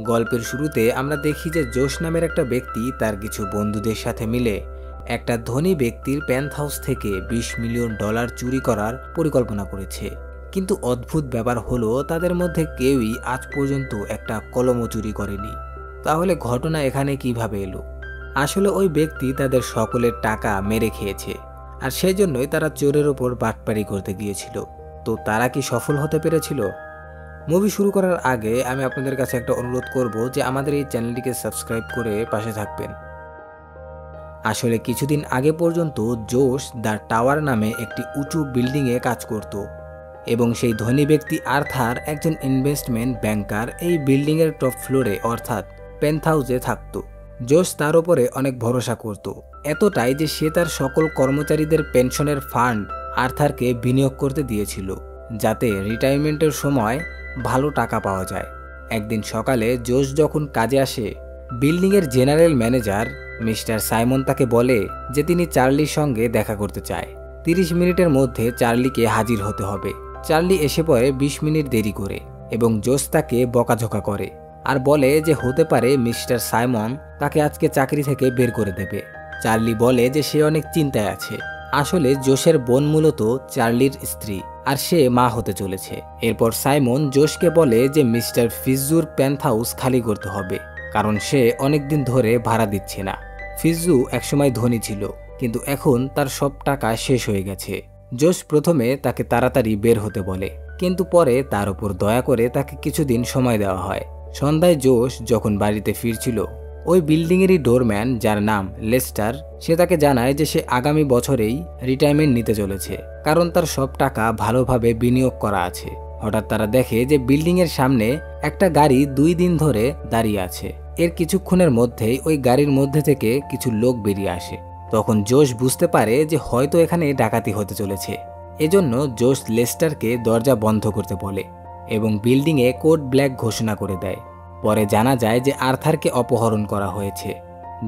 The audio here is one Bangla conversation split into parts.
গল্পের শুরুতে আমরা দেখি যে জোশ নামের একটা ব্যক্তি তার কিছু বন্ধুদের সাথে মিলে একটা ধনী ব্যক্তির পেন্টহাউস থেকে $20 মিলিয়ন চুরি করার পরিকল্পনা করেছে। কিন্তু অদ্ভুত ব্যাপার হলো তাদের মধ্যে কেউই আজ পর্যন্ত একটা কলমও চুরি করেনি। তাহলে ঘটনা এখানে কিভাবে এলো? আসলে ওই ব্যক্তি তাদের সকলের টাকা মেরে খেয়েছে, আর সেই জন্যই তারা চোরের ওপর বাটপারি করতে গিয়েছিল। তো তারা কি সফল হতে পেরেছিল? মুভি শুরু করার আগে আমি আপনাদের কাছে একটা অনুরোধ করব যে আমাদের এই চ্যানেলটিকে সাবস্ক্রাইব করে পাশে থাকবেন। আসলে কিছুদিন আগে পর্যন্ত জোশ দ্য টাওয়ার নামে একটি উঁচু বিল্ডিংয়ে কাজ করত এবং সেই ধনী ব্যক্তি আর্থার একজন ইনভেস্টমেন্ট ব্যাংকার এই বিল্ডিংয়ের টপ ফ্লোরে অর্থাৎ পেন্টহাউসে থাকত। জোশ তার উপরে অনেক ভরসা করত, এতটাই যে সে তার সকল কর্মচারীদের পেনশনের ফান্ড আর্থারকে বিনিয়োগ করতে দিয়েছিল, যাতে রিটায়ারমেন্টের সময় ভালো টাকা পাওয়া যায়। একদিন সকালে জোশ যখন কাজে আসে, বিল্ডিংয়ের জেনারেল ম্যানেজার মিস্টার সাইমন তাকে বলে যে তিনি চার্লির সঙ্গে দেখা করতে চায়। 30 মিনিটের মধ্যে চার্লিকে হাজির হতে হবে। চার্লি এসে পড়ে 20 মিনিট দেরি করে এবং জোশ তাকে বকাঝকা করে আর বলে যে হতে পারে মিস্টার সাইমন তাকে আজকে চাকরি থেকে বের করে দেবে। চার্লি বলে যে সে অনেক চিন্তায় আছে। আসলে জোশের বোন মূলত চার্লির স্ত্রী, আর সে মা হতে চলেছে। এরপর সাইমন জোশকে বলে যে মিস্টার ফিজুর পেন্টহাউস খালি করতে হবে, কারণ সে অনেকদিন ধরে ভাড়া দিচ্ছে না। ফিজু একসময় ধনী ছিল, কিন্তু এখন তার সব টাকা শেষ হয়ে গেছে। জোশ প্রথমে তাকে তাড়াতাড়ি বের হতে বলে, কিন্তু পরে তার উপর দয়া করে তাকে কিছুদিন সময় দেওয়া হয়। সন্ধ্যায় জোশ যখন বাড়িতে ফিরছিল, ওই বিল্ডিংয়েরই ডোরম্যান, যার নাম লেস্টার, সে তাকে জানায় যে সে আগামী বছরেই রিটায়ারমেন্ট নিতে চলেছে, কারণ তার সব টাকা ভালোভাবে বিনিয়োগ করা আছে। হঠাৎ তারা দেখে যে বিল্ডিংয়ের সামনে একটা গাড়ি 2 দিন ধরে দাঁড়িয়ে আছে। এর কিছুক্ষণের মধ্যেই ওই গাড়ির মধ্যে থেকে কিছু লোক বেরিয়ে আসে। তখন জোশ বুঝতে পারে যে হয়তো এখানে ডাকাতি হতে চলেছে। এজন্য জোশ লেস্টারকে দরজা বন্ধ করতে বলে এবং বিল্ডিংয়ে কোড ব্ল্যাক ঘোষণা করে দেয়। পরে জানা যায় যে আর্থারকে অপহরণ করা হয়েছে।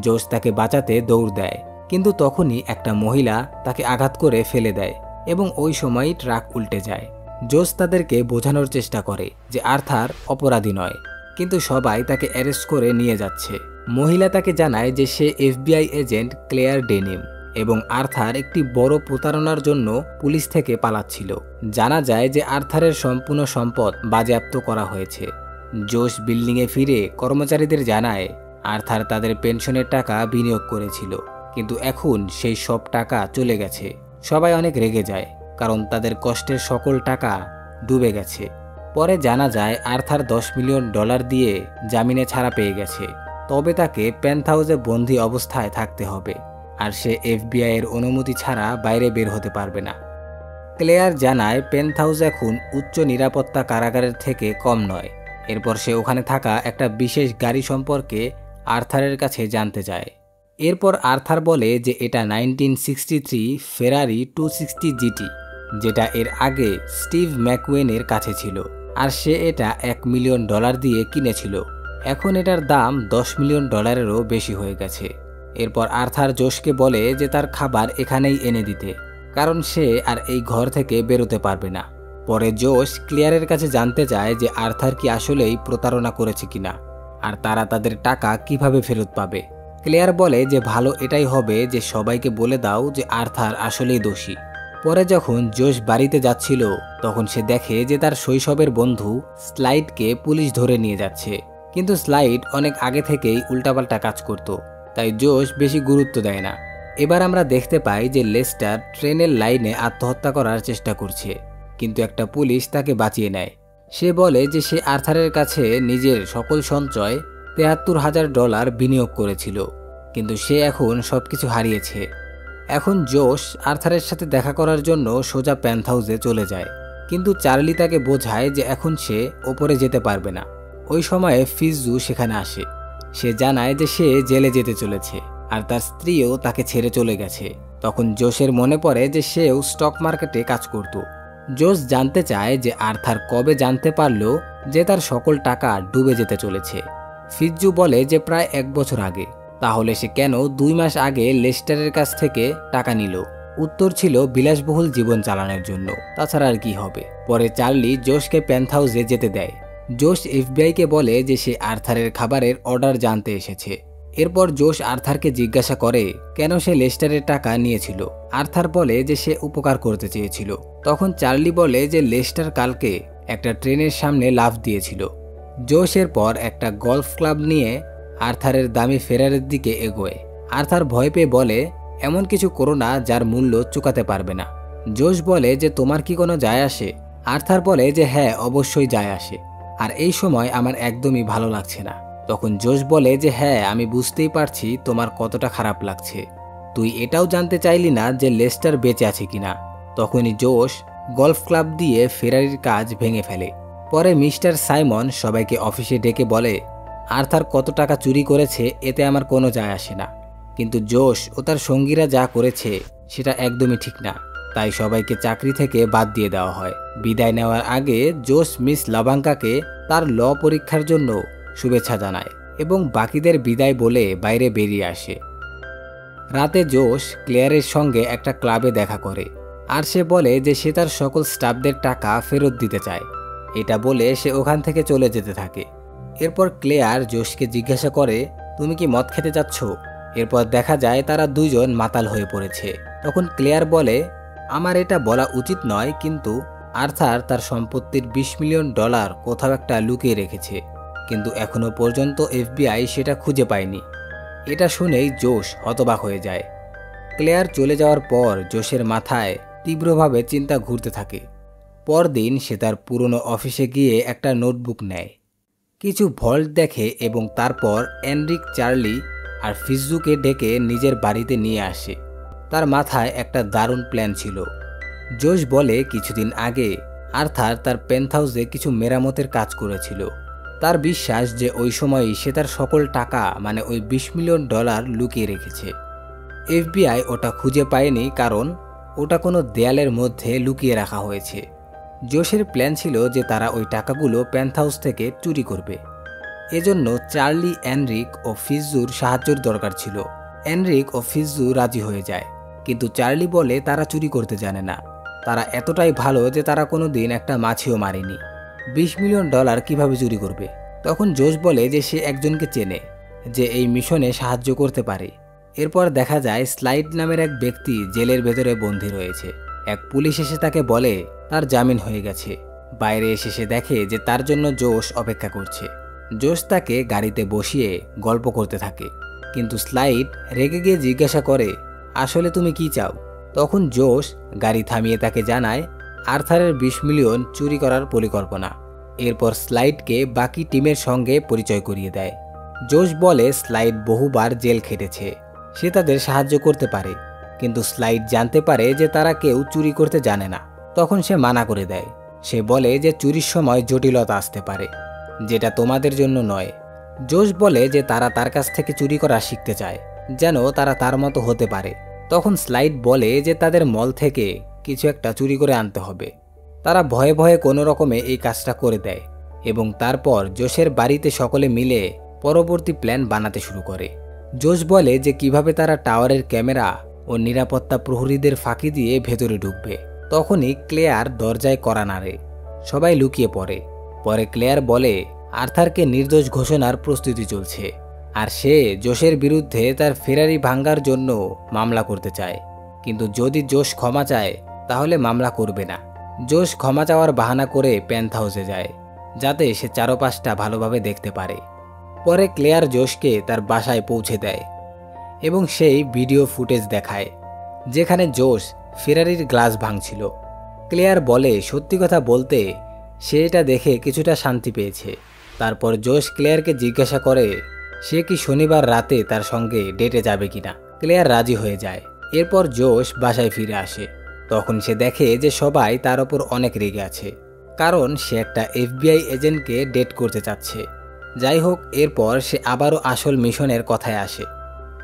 জোশ তাকে বাঁচাতে দৌড় দেয়, কিন্তু তখনই একটা মহিলা তাকে আঘাত করে ফেলে দেয় এবং ওই সময়ই ট্রাক উল্টে যায়। জোশ তাদেরকে বোঝানোর চেষ্টা করে যে আর্থার অপরাধী নয়, কিন্তু সবাই তাকে অ্যারেস্ট করে নিয়ে যাচ্ছে। মহিলা তাকে জানায় যে সে FBI এজেন্ট ক্লেয়ার ডেনিম এবং আর্থার একটি বড় প্রতারণার জন্য পুলিশ থেকে পালাচ্ছিল। জানা যায় যে আর্থারের সম্পূর্ণ সম্পদ বাজেয়াপ্ত করা হয়েছে। জোশ বিল্ডিংয়ে ফিরে কর্মচারীদের জানায় আর্থার তাদের পেনশনের টাকা বিনিয়োগ করেছিল, কিন্তু এখন সেই সব টাকা চলে গেছে। সবাই অনেক রেগে যায়, কারণ তাদের কষ্টের সকল টাকা ডুবে গেছে। পরে জানা যায় আর্থার $10 মিলিয়ন দিয়ে জামিনে ছাড়া পেয়ে গেছে, তবে তাকে পেন্টহাউসে বন্দী অবস্থায় থাকতে হবে, আর সে FBI এর অনুমতি ছাড়া বাইরে বের হতে পারবে না। ক্লেয়ার জানায় পেন্টহাউস এখন উচ্চ নিরাপত্তা কারাগারের থেকে কম নয়। এরপর সে ওখানে থাকা একটা বিশেষ গাড়ি সম্পর্কে আর্থারের কাছে জানতে চায়। এরপর আর্থার বলে যে এটা 1963 ফেরারি 260 GT, যেটা এর আগে স্টিভ ম্যাকওয়েনের কাছে ছিল, আর সে এটা $1 মিলিয়ন দিয়ে কিনেছিল। এখন এটার দাম $10 মিলিয়নেরও বেশি হয়ে গেছে। এরপর আর্থার জোশকে বলে যে তার খাবার এখানেই এনে দিতে, কারণ সে আর এই ঘর থেকে বেরোতে পারবে না। পরে জোশ ক্লিয়ারের কাছে জানতে চায় যে আর্থার কি আসলেই প্রতারণা করেছে কিনা, আর তারা তাদের টাকা কিভাবে ফেরত পাবে। ক্লিয়ার বলে যে ভালো এটাই হবে যে সবাইকে বলে দাও যে আর্থার আসলেই দোষী। পরে যখন জোশ বাড়িতে যাচ্ছিল, তখন সে দেখে যে তার শৈশবের বন্ধু স্লাইডকে পুলিশ ধরে নিয়ে যাচ্ছে, কিন্তু স্লাইড অনেক আগে থেকেই উল্টাপাল্টা কাজ করত, তাই জোশ বেশি গুরুত্ব দেয় না। এবার আমরা দেখতে পাই যে লেস্টার ট্রেনের লাইনে আত্মহত্যা করার চেষ্টা করছে, কিন্তু একটা পুলিশ তাকে বাঁচিয়ে নেয়। সে বলে যে সে আর্থারের কাছে নিজের সকল সঞ্চয় $73,000 বিনিয়োগ করেছিল, কিন্তু সে এখন সবকিছু হারিয়েছে। এখন জোশ আর্থারের সাথে দেখা করার জন্য সোজা পেন্টহাউসে চলে যায়, কিন্তু চার্লি তাকে বোঝায় যে এখন সে ওপরে যেতে পারবে না। ওই সময়ে ফিজু সেখানে আসে। সে জানায় যে সে জেলে যেতে চলেছে, আর তার স্ত্রীও তাকে ছেড়ে চলে গেছে। তখন জোশের মনে পড়ে যে সেও স্টক মার্কেটে কাজ করত। জোশ জানতে চায় যে আর্থার কবে জানতে পারল যে তার সকল টাকা ডুবে যেতে চলেছে। ফিজু বলে যে প্রায় 1 বছর আগে। তাহলে সে কেন 2 মাস আগে লেস্টারের কাছ থেকে টাকা নিল? উত্তর ছিল বিলাসবহুল জীবন চালানোর জন্য, তাছাড়া আর কি হবে। পরে চার্লি জোশকে পেন্টহাউসে যেতে দেয়, জোশ এফবিআইকে বলে যে সে আর্থারের খাবারের অর্ডার জানতে এসেছে। এরপর জোশ আর্থারকে জিজ্ঞাসা করে কেন সে লেস্টারের টাকা নিয়েছিল। আর্থার বলে যে সে উপকার করতে চেয়েছিল। তখন চার্লি বলে যে লেস্টার কালকে একটা ট্রেনের সামনে লাফ দিয়েছিল। জোশ এরপর একটা গলফ ক্লাব নিয়ে আর্থারের দামি ফেরারের দিকে এগোয়। আর্থার ভয় পেয়ে বলে এমন কিছু করো না যার মূল্য চুকাতে পারবে না। জোশ বলে যে তোমার কি কোনো যায় আসে? আর্থার বলে যে হ্যাঁ, অবশ্যই যায় আসে, আর এই সময় আমার একদমই ভালো লাগছে না। তখন জোশ বলে যে হ্যাঁ, আমি বুঝতেই পারছি তোমার কতটা খারাপ লাগছে। তুই এটাও জানতে চাইলি না যে লেস্টার বেঁচে আছে কিনা। তখনই জোশ গলফ ক্লাব দিয়ে ফেরারির কাজ ভেঙে ফেলে। পরে মিস্টার সাইমন সবাইকে অফিসে ডেকে বলে আর্থার কত টাকা চুরি করেছে এতে আমার কোনো যায় আসে না, কিন্তু জোশ ও তার সঙ্গীরা যা করেছে সেটা একদমই ঠিক না। তাই সবাইকে চাকরি থেকে বাদ দিয়ে দেওয়া হয়। বিদায় নেওয়ার আগে জোশ মিস লাভাঙ্কাকে তার ল পরীক্ষার জন্য শুভেচ্ছা জানায় এবং বাকিদের বিদায় বলে বাইরে বেরিয়ে আসে। রাতে জোশ ক্লেয়ারের সঙ্গে একটা ক্লাবে দেখা করে, আর সে বলে যে সে তার সকল স্টাফদের টাকা ফেরত দিতে চায়। এটা বলে সে ওখান থেকে চলে যেতে থাকে। এরপর ক্লেয়ার জোশকে জিজ্ঞাসা করে তুমি কি মদ খেতে যাচ্ছ? এরপর দেখা যায় তারা দুইজন মাতাল হয়ে পড়েছে। তখন ক্লেয়ার বলে আমার এটা বলা উচিত নয়, কিন্তু আর্থার তার সম্পত্তির $20 মিলিয়ন কোথাও একটা লুকিয়ে রেখেছে, কিন্তু এখনো পর্যন্ত এফবিআই সেটা খুঁজে পায়নি। এটা শুনেই জোশ হতবাক হয়ে যায়। ক্লেয়ার চলে যাওয়ার পর জোশের মাথায় তীব্রভাবে চিন্তা ঘুরতে থাকে। পরদিন সে তার পুরনো অফিসে গিয়ে একটা নোটবুক নেয়, কিছু ভল্ট দেখে এবং তারপর এনরিক, চার্লি আর ফিজুকে ডেকে নিজের বাড়িতে নিয়ে আসে। তার মাথায় একটা দারুণ প্ল্যান ছিল। জোশ বলে কিছুদিন আগে আর্থার তার পেন্টহাউসে কিছু মেরামতের কাজ করেছিল। তার বিশ্বাস যে ওই সময়ই সে তার সকল টাকা মানে ওই $20 মিলিয়ন লুকিয়ে রেখেছে। এফবিআই ওটা খুঁজে পায়নি কারণ ওটা কোনো দেয়ালের মধ্যে লুকিয়ে রাখা হয়েছে। জোশের প্ল্যান ছিল যে তারা ওই টাকাগুলো পেন্টহাউস থেকে চুরি করবে। এজন্য চার্লি, এনরিক ও ফিজুর সাহায্যের দরকার ছিল। এনরিক ও ফিজু রাজি হয়ে যায়, কিন্তু চার্লি বলে তারা চুরি করতে জানে না। তারা এতটাই ভালো যে তারা কোনো দিন একটা মাছিও মারেনি। $20 মিলিয়ন কিভাবে চুরি করবে? তখন জোশ বলে যে সে একজনকে চেনে যে এই মিশনে সাহায্য করতে পারে। এরপর দেখা যায় স্লাইড নামের এক ব্যক্তি জেলের ভেতরে বন্দী রয়েছে। এক পুলিশ এসে তাকে বলে তার জামিন হয়ে গেছে। বাইরে এসে সে দেখে যে তার জন্য জোশ অপেক্ষা করছে। জোশ তাকে গাড়িতে বসিয়ে গল্প করতে থাকে, কিন্তু স্লাইড রেগে গিয়ে জিজ্ঞাসা করে আসলে তুমি কি চাও? তখন জোশ গাড়ি থামিয়ে তাকে জানায় আর্থারের $20 মিলিয়ন চুরি করার পরিকল্পনা। এরপর স্লাইডকে বাকি টিমের সঙ্গে পরিচয় করিয়ে দেয়। জোশ বলে স্লাইড বহুবার জেল খেটেছে, সে তাদের সাহায্য করতে পারে, কিন্তু স্লাইড জানতে পারে যে তারা কেউ চুরি করতে জানে না। তখন সে মানা করে দেয়। সে বলে যে চুরির সময় জটিলতা আসতে পারে, যেটা তোমাদের জন্য নয়। জোশ বলে যে তারা তার কাছ থেকে চুরি করা শিখতে চায়, যেন তারা তার মতো হতে পারে। তখন স্লাইড বলে যে তাদের মল থেকে কিছু একটা চুরি করে আনতে হবে। তারা ভয়ে ভয়ে কোনো রকমে এই কাজটা করে দেয় এবং তারপর জোশের বাড়িতে সকলে মিলে পরবর্তী প্ল্যান বানাতে শুরু করে। জোশ বলে যে কিভাবে তারা টাওয়ারের ক্যামেরা ও নিরাপত্তা প্রহরীদের ফাঁকি দিয়ে ভেতরে ঢুকবে। তখনই ক্লেয়ার দরজায় কড়া নাড়ে। সবাই লুকিয়ে পড়ে। পরে ক্লেয়ার বলে আর্থারকে নির্দোষ ঘোষণার প্রস্তুতি চলছে, আর সে জোশের বিরুদ্ধে তার ফেরারি ভাঙ্গার জন্য মামলা করতে চায়, কিন্তু যদি জোশ ক্ষমা চায় তাহলে মামলা করবে না। জোশ ক্ষমা চাওয়ার বাহানা করে পেন্টহাউসে যায়, যাতে সে চারপাশটা ভালোভাবে দেখতে পারে। পরে ক্লেয়ার জোশকে তার বাসায় পৌঁছে দেয় এবং সেই ভিডিও ফুটেজ দেখায় যেখানে জোশ ফেরারির গ্লাস ভাঙছিল। ক্লেয়ার বলে সত্যি কথা বলতে সে এটা দেখে কিছুটা শান্তি পেয়েছে। তারপর জোশ ক্লেয়ারকে জিজ্ঞাসা করে সে কি শনিবার রাতে তার সঙ্গে ডেটে যাবে কিনা। ক্লেয়ার রাজি হয়ে যায়। এরপর জোশ বাসায় ফিরে আসে। তখন সে দেখে যে সবাই তার ওপর অনেক রেগে আছে, কারণ সে একটা এফবিআই এজেন্টকে ডেট করতে চাচ্ছে। যাই হোক, এরপর সে আবারও আসল মিশনের কথায় আসে।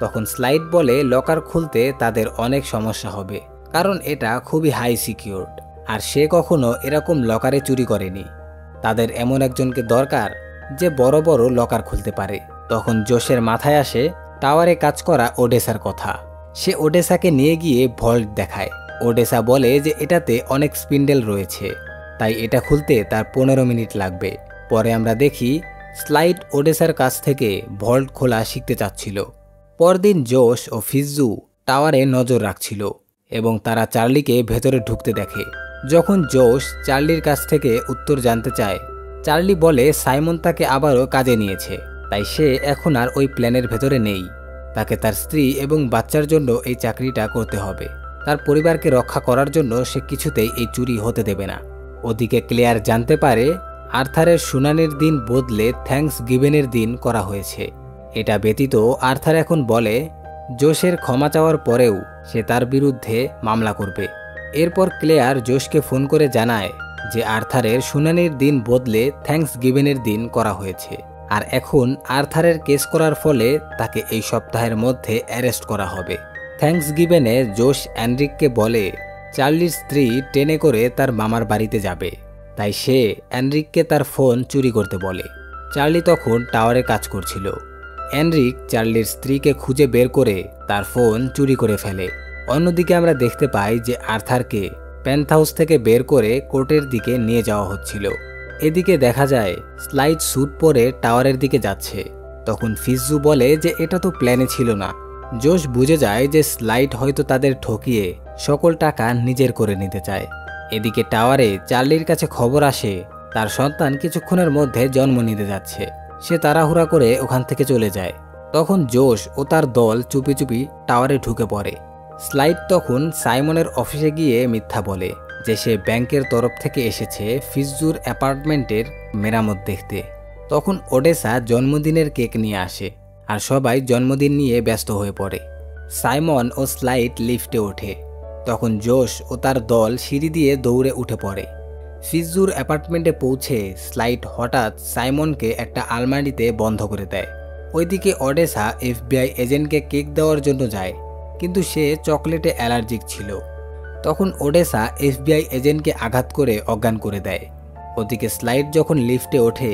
তখন স্লাইড বলে লকার খুলতে তাদের অনেক সমস্যা হবে, কারণ এটা খুবই হাই সিকিউরড, আর সে কখনো এরকম লকারে চুরি করেনি। তাদের এমন একজনকে দরকার যে বড় বড় লকার খুলতে পারে। তখন জোশের মাথায় আসে টাওয়ারে কাজ করা ওডেসার কথা। সে ওডেসাকে নিয়ে গিয়ে ভল্ট দেখায়। ওডেসা বলে যে এটাতে অনেক স্পিন্ডেল রয়েছে, তাই এটা খুলতে তার 15 মিনিট লাগবে। পরে আমরা দেখি স্লাইড ওডেসার কাছ থেকে ভল্ট খোলা শিখতে চাচ্ছিল। পরদিন জোশ ও ফিৎজু টাওয়ারে নজর রাখছিল এবং তারা চার্লিকে ভেতরে ঢুকতে দেখে। যখন জোশ চার্লির কাছ থেকে উত্তর জানতে চায়, চার্লি বলে সাইমন তাকে আবারও কাজে নিয়েছে, তাই সে এখন আর ওই প্ল্যানের ভেতরে নেই। তাকে তার স্ত্রী এবং বাচ্চার জন্য এই চাকরিটা করতে হবে। তার পরিবারকে রক্ষা করার জন্য সে কিছুতেই এই চুরি হতে দেবে না। ওদিকে ক্লেয়ার জানতে পারে আর্থারের শুনানির দিন বদলে থ্যাঙ্কস গিভেনের দিন করা হয়েছে। এটা ব্যতীত আর্থার এখন বলে জোশের ক্ষমা চাওয়ার পরেও সে তার বিরুদ্ধে মামলা করবে। এরপর ক্লেয়ার জোশকে ফোন করে জানায় যে আর্থারের শুনানির দিন বদলে থ্যাঙ্কস গিভেনের দিন করা হয়েছে, আর এখন আর্থারের কেস করার ফলে তাকে এই সপ্তাহের মধ্যে অ্যারেস্ট করা হবে। থ্যাঙ্কস গিভেনে জোশ অ্যানরিককে বলে চার্লির স্ত্রী ট্রেনে করে তার মামার বাড়িতে যাবে, তাই সে অ্যানরিককে তার ফোন চুরি করতে বলে। চার্লি তখন টাওয়ারে কাজ করছিল। অ্যানরিক চার্লির স্ত্রীকে খুঁজে বের করে তার ফোন চুরি করে ফেলে। অন্যদিকে আমরা দেখতে পাই যে আর্থারকে পেন্টহাউস থেকে বের করে কোর্টের দিকে নিয়ে যাওয়া হচ্ছিল। এদিকে দেখা যায় স্লাইড স্যুট পরে টাওয়ারের দিকে যাচ্ছে। তখন ফিৎজু বলে যে এটা তো প্ল্যানে ছিল না। জোশ বুঝে যায় যে স্লাইড হয়তো তাদের ঠকিয়ে সকল টাকা নিজের করে নিতে চায়। এদিকে টাওয়ারে চার্লির কাছে খবর আসে তার সন্তান কিছুক্ষণের মধ্যে জন্ম নিতে যাচ্ছে। সে তাড়াহুড়া করে ওখান থেকে চলে যায়। তখন জোশ ও তার দল চুপি চুপি টাওয়ারে ঢুকে পড়ে। স্লাইড তখন সাইমনের অফিসে গিয়ে মিথ্যা বলে যে সে ব্যাংকের তরফ থেকে এসেছে ফিৎজুর অ্যাপার্টমেন্টের মেরামত দেখতে। তখন ওডেসা জন্মদিনের কেক নিয়ে আসে আর সবাই জন্মদিন নিয়ে ব্যস্ত হয়ে পড়ে। সাইমন ও স্লাইড লিফটে ওঠে। তখন জোশ ও তার দল সিঁড়ি দিয়ে দৌড়ে উঠে পড়ে। ফিৎজুর অ্যাপার্টমেন্টে পৌঁছে স্লাইড হঠাৎ সাইমনকে একটা আলমারিতে বন্ধ করে দেয়। ওইদিকে ওডেসা FBI এজেন্টকে কেক দেওয়ার জন্য যায়, কিন্তু সে চকলেটে অ্যালার্জিক ছিল। তখন ওডেসা FBI এজেন্টকে আঘাত করে অজ্ঞান করে দেয়। ওদিকে স্লাইড যখন লিফটে ওঠে,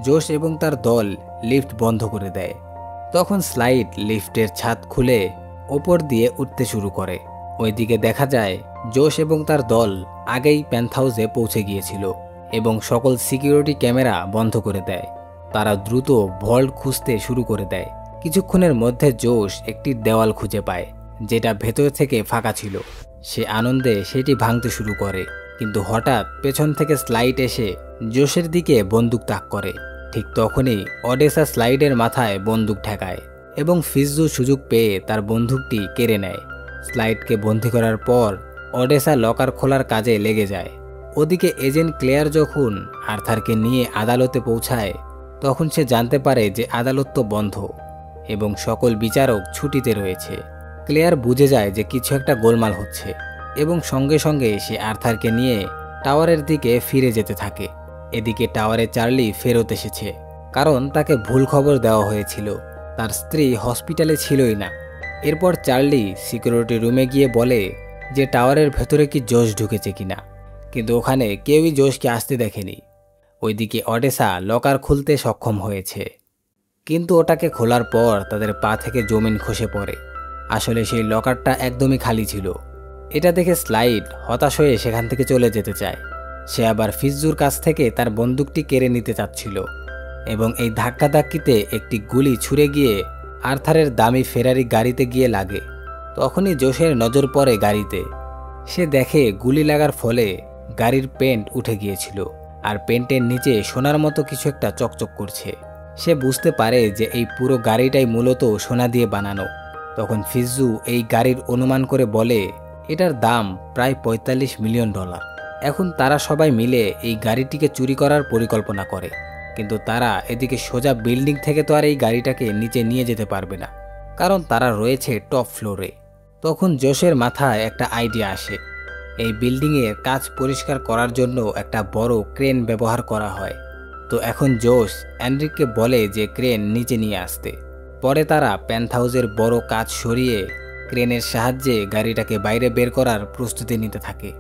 জোশ এবং তার দল লিফট বন্ধ করে দেয়। তখন স্লাইড লিফটের ছাদ খুলে ওপর দিয়ে উঠতে শুরু করে। ওইদিকে দেখা যায় জোশ এবং তার দল আগেই পেন্টহাউসে পৌঁছে গিয়েছিল এবং সকল সিকিউরিটি ক্যামেরা বন্ধ করে দেয়। তারা দ্রুত ভল্ট খুঁজতে শুরু করে দেয়। কিছুক্ষণের মধ্যে জোশ একটি দেওয়াল খুঁজে পায় যেটা ভেতর থেকে ফাঁকা ছিল। সে আনন্দে সেটি ভাঙতে শুরু করে, কিন্তু হঠাৎ পেছন থেকে স্লাইড এসে জোশের দিকে বন্দুক তাক করে। ঠিক তখনই ওডেসা স্লাইডের মাথায় বন্দুক ঠেকায় এবং ফিৎজু সুযোগ পেয়ে তার বন্দুকটি কেড়ে নেয়। স্লাইডকে বন্দী করার পর ওডেসা লকার খোলার কাজে লেগে যায়। ওদিকে এজেন্ট ক্লেয়ার যখন আর্থারকে নিয়ে আদালতে পৌঁছায়, তখন সে জানতে পারে যে আদালত তো বন্ধ এবং সকল বিচারক ছুটিতে রয়েছে। ক্লেয়ার বুঝে যায় যে কিছু একটা গোলমাল হচ্ছে এবং সঙ্গে সঙ্গে সে আর্থারকে নিয়ে টাওয়ারের দিকে ফিরে যেতে থাকে। এদিকে টাওয়ারে চার্লি ফেরত এসেছে, কারণ তাকে ভুল খবর দেওয়া হয়েছিল, তার স্ত্রী হসপিটালে ছিলই না। এরপর চার্লি সিকিউরিটি রুমে গিয়ে বলে যে টাওয়ারের ভেতরে কি জোশ ঢুকেছে কিনা, কিন্তু ওখানে কেউই জোশকে আসতে দেখেনি। ওইদিকে ওডেসা লকার খুলতে সক্ষম হয়েছে, কিন্তু ওটাকে খোলার পর তাদের পা থেকে জমিন খসে পড়ে। আসলে সেই লকারটা একদমই খালি ছিল। এটা দেখে স্লাইড হতাশ হয়ে সেখান থেকে চলে যেতে চায়। সে আবার ফিৎজুর কাছ থেকে তার বন্দুকটি কেড়ে নিতে চাচ্ছিল এবং এই ধাক্কাধাক্কিতে একটি গুলি ছুঁড়ে গিয়ে আর্থারের দামি ফেরারি গাড়িতে গিয়ে লাগে। তখনই জোশের নজর পড়ে গাড়িতে। সে দেখে গুলি লাগার ফলে গাড়ির পেন্ট উঠে গিয়েছিল আর পেন্টের নিচে সোনার মতো কিছু একটা চকচক করছে। সে বুঝতে পারে যে এই পুরো গাড়িটাই মূলত সোনা দিয়ে বানানো। তখন ফিৎজু এই গাড়ির অনুমান করে বলে এটার দাম প্রায় $45 মিলিয়ন। এখন তারা সবাই মিলে এই গাড়িটিকে চুরি করার পরিকল্পনা করে, কিন্তু তারা এদিকে সোজা বিল্ডিং থেকে তো আর এই গাড়িটাকে নিচে নিয়ে যেতে পারবে না, কারণ তারা রয়েছে টপ ফ্লোরে। তখন জোশের মাথায় একটা আইডিয়া আসে। এই বিল্ডিংয়ের কাজ পরিষ্কার করার জন্য একটা বড় ক্রেন ব্যবহার করা হয়। তো এখন জোশ অ্যানরিককে বলে যে ক্রেন নিচে নিয়ে আসতে। পরে তারা পেন্টহাউসের বড় কাজ সরিয়ে ক্রেনের সাহায্যে গাড়িটাকে বাইরে বের করার প্রস্তুতি নিতে থাকে।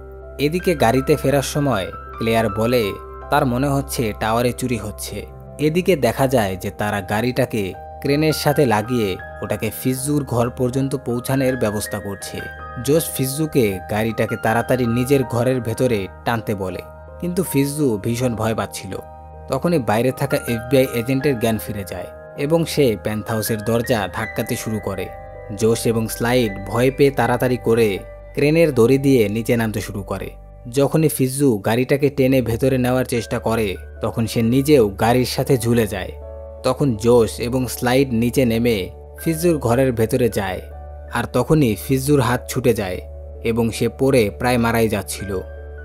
এদিকে গাড়িতে ফেরার সময় ক্লেয়ার বলে তার মনে হচ্ছে টাওয়ারে চুরি হচ্ছে। এদিকে দেখা যায় যে তারা গাড়িটাকে ক্রেনের সাথে লাগিয়ে ওটাকে ফিৎজুর ঘর পর্যন্ত পৌঁছানোর ব্যবস্থা করছে। জোশ ফিৎজুকে গাড়িটাকে তাড়াতাড়ি নিজের ঘরের ভেতরে টানতে বলে, কিন্তু ফিৎজু ভীষণ ভয় পাচ্ছিল। তখনই বাইরে থাকা এফবিআই এজেন্টের জ্ঞান ফিরে যায় এবং সে পেন্টহাউসের দরজা ধাক্কাতে শুরু করে। জোশ এবং স্লাইড ভয় পেয়ে তাড়াতাড়ি করে ক্রেনের দড়ি দিয়ে নিচে নামতে শুরু করে। যখনই ফিজ্জু গাড়িটাকে টেনে ভেতরে নেওয়ার চেষ্টা করে তখন সে নিজেও গাড়ির সাথে ঝুলে যায়। তখন জোশ এবং স্লাইড নিচে নেমে ফিজ্জুর ঘরের ভেতরে যায়, আর তখনই ফিজ্জুর হাত ছুটে যায় এবং সে পড়ে প্রায় মারাই যাচ্ছিল,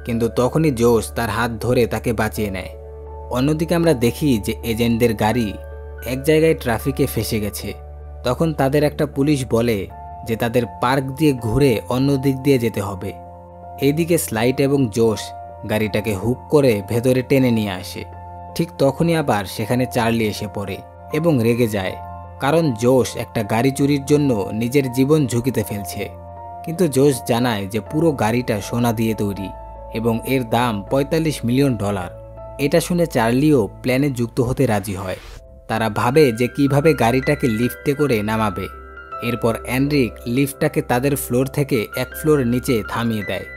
কিন্তু তখনই জোশ তার হাত ধরে তাকে বাঁচিয়ে নেয়। অন্যদিকে আমরা দেখি যে এজেন্টদের গাড়ি এক জায়গায় ট্রাফিকে ফেসে গেছে। তখন তাদের একটা পুলিশ বলে যে তাদের পার্ক দিয়ে ঘুরে অন্য দিক দিয়ে যেতে হবে। এইদিকে স্লাইড এবং জোশ গাড়িটাকে হুক করে ভেতরে টেনে নিয়ে আসে। ঠিক তখনই আবার সেখানে চার্লি এসে পড়ে এবং রেগে যায়, কারণ জোশ একটা গাড়ি চুরির জন্য নিজের জীবন ঝুঁকিতে ফেলছে। কিন্তু জোশ জানায় যে পুরো গাড়িটা সোনা দিয়ে তৈরি এবং এর দাম $45 মিলিয়ন। এটা শুনে চার্লিও প্ল্যানে যুক্ত হতে রাজি হয়। তারা ভাবে যে কিভাবে গাড়িটাকে লিফটে করে নামাবে। এরপর এনরিক লিফটটাকে তাদের ফ্লোর থেকে এক ফ্লোর নিচে থামিয়ে দেয়।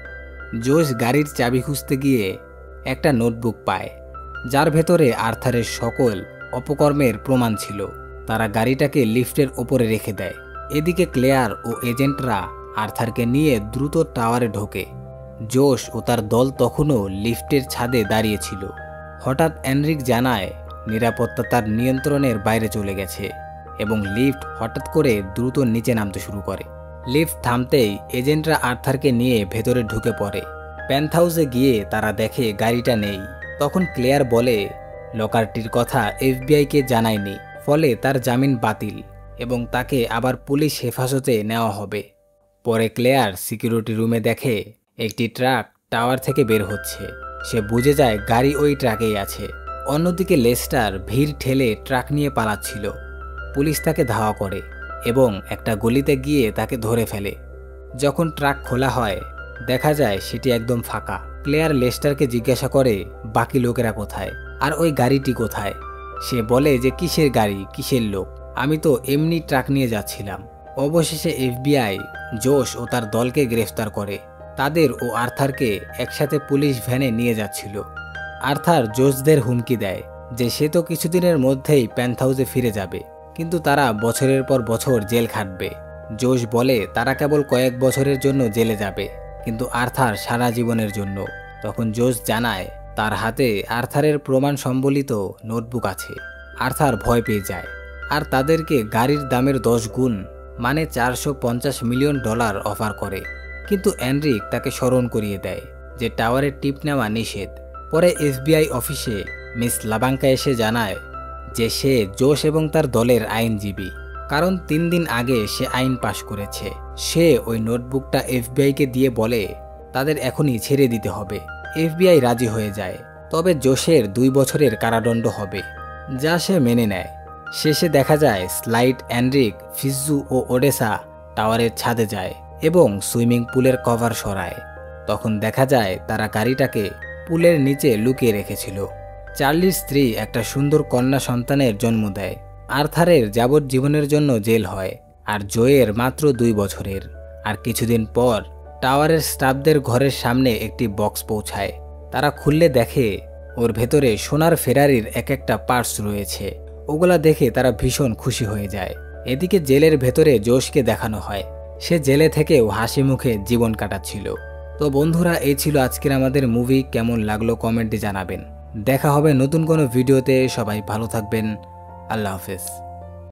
জোশ গাড়ির চাবি খুঁজতে গিয়ে একটা নোটবুক পায়, যার ভেতরে আর্থারের সকল অপকর্মের প্রমাণ ছিল। তারা গাড়িটাকে লিফটের ওপরে রেখে দেয়। এদিকে ক্লেয়ার ও এজেন্টরা আর্থারকে নিয়ে দ্রুত টাওয়ারে ঢোকে। জোশ ও তার দল তখনও লিফটের ছাদে দাঁড়িয়েছিল। হঠাৎ এনরিক জানায় নিরাপত্তা তার নিয়ন্ত্রণের বাইরে চলে গেছে এবং লিফট হঠাৎ করে দ্রুত নিচে নামতে শুরু করে। লিফট থামতেই এজেন্টরা আর্থারকে নিয়ে ভেতরে ঢুকে পড়ে। পেন্টহাউসে গিয়ে তারা দেখে গাড়িটা নেই। তখন ক্লেয়ার বলে লকারটির কথা এফবিআইকে জানায়নি, ফলে তার জামিন বাতিল এবং তাকে আবার পুলিশ হেফাজতে নেওয়া হবে। পরে ক্লেয়ার সিকিউরিটি রুমে দেখে একটি ট্রাক টাওয়ার থেকে বের হচ্ছে। সে বুঝে যায় গাড়ি ওই ট্রাকেই আছে। অন্যদিকে লেস্টার ভিড় ঠেলে ট্রাক নিয়ে পালাচ্ছিল। পুলিশ তাকে ধাওয়া করে এবং একটা গলিতে গিয়ে তাকে ধরে ফেলে। যখন ট্রাক খোলা হয় দেখা যায় সেটি একদম ফাঁকা। ক্লেয়ার লেস্টারকে জিজ্ঞাসা করে বাকি লোকেরা কোথায় আর ওই গাড়িটি কোথায়। সে বলে যে কিসের গাড়ি, কিসের লোক, আমি তো এমনি ট্রাক নিয়ে যাচ্ছিলাম। অবশেষে এফবিআই জোশ ও তার দলকে গ্রেফতার করে। তাদের ও আর্থারকে একসাথে পুলিশ ভ্যানে নিয়ে যাচ্ছিল। আর্থার জোশদের হুমকি দেয় যে সে তো কিছুদিনের মধ্যেই পেন্টহাউসে ফিরে যাবে, কিন্তু তারা বছরের পর বছর জেল খাটবে। জোশ বলে তারা কেবল কয়েক বছরের জন্য জেলে যাবে, কিন্তু আর্থার সারা জীবনের জন্য। তখন জোশ জানায় তার হাতে আর্থারের প্রমাণ সম্বলিত নোটবুক আছে। আর্থার ভয় পেয়ে যায় আর তাদেরকে গাড়ির দামের 10 গুণ মানে $450 মিলিয়ন অফার করে। কিন্তু এনরিক তাকে স্মরণ করিয়ে দেয় যে টাওয়ারের টিপ নেওয়া নিষেধ। পরে এফবিআই অফিসে মিস লাবাঙ্কা এসে জানায় যে সে জোশ এবং তার দলের আইনজীবী, কারণ 3 দিন আগে সে আইন পাশ করেছে। সে ওই নোটবুকটা এফবিআইকে দিয়ে বলে তাদের এখনই ছেড়ে দিতে হবে। এফবিআই রাজি হয়ে যায়, তবে জোশের 2 বছরের কারাদণ্ড হবে, যা সে মেনে নেয়। শেষে দেখা যায় স্লাইড, এনরিক, ফিজ্জু ও ওডেসা টাওয়ারের ছাদে যায় এবং সুইমিং পুলের কভার সরায়। তখন দেখা যায় তারা গাড়িটাকে পুলের নিচে লুকিয়ে রেখেছিল। চার্লির স্ত্রী একটা সুন্দর কন্যা সন্তানের জন্ম দেয়। আর্থারের যাবজ্জীবনের জন্য জেল হয় আর জয়ের মাত্র 2 বছরের। আর কিছুদিন পর টাওয়ারের স্টাফদের ঘরের সামনে একটি বক্স পৌঁছায়। তারা খুললে দেখে ওর ভেতরে সোনার ফেরারির এক একটা পার্টস রয়েছে। ওগুলা দেখে তারা ভীষণ খুশি হয়ে যায়। এদিকে জেলের ভেতরে জোশকে দেখানো হয় সে জেলে থেকেও হাসি মুখে জীবন কাটাচ্ছিল। তো বন্ধুরা, এই ছিল আজকের আমাদের মুভি। কেমন লাগলো কমেন্টে জানাবেন। দেখা হবে নতুন কোনো ভিডিওতে। সবাই ভালো থাকবেন। আল্লাহ হাফেজ।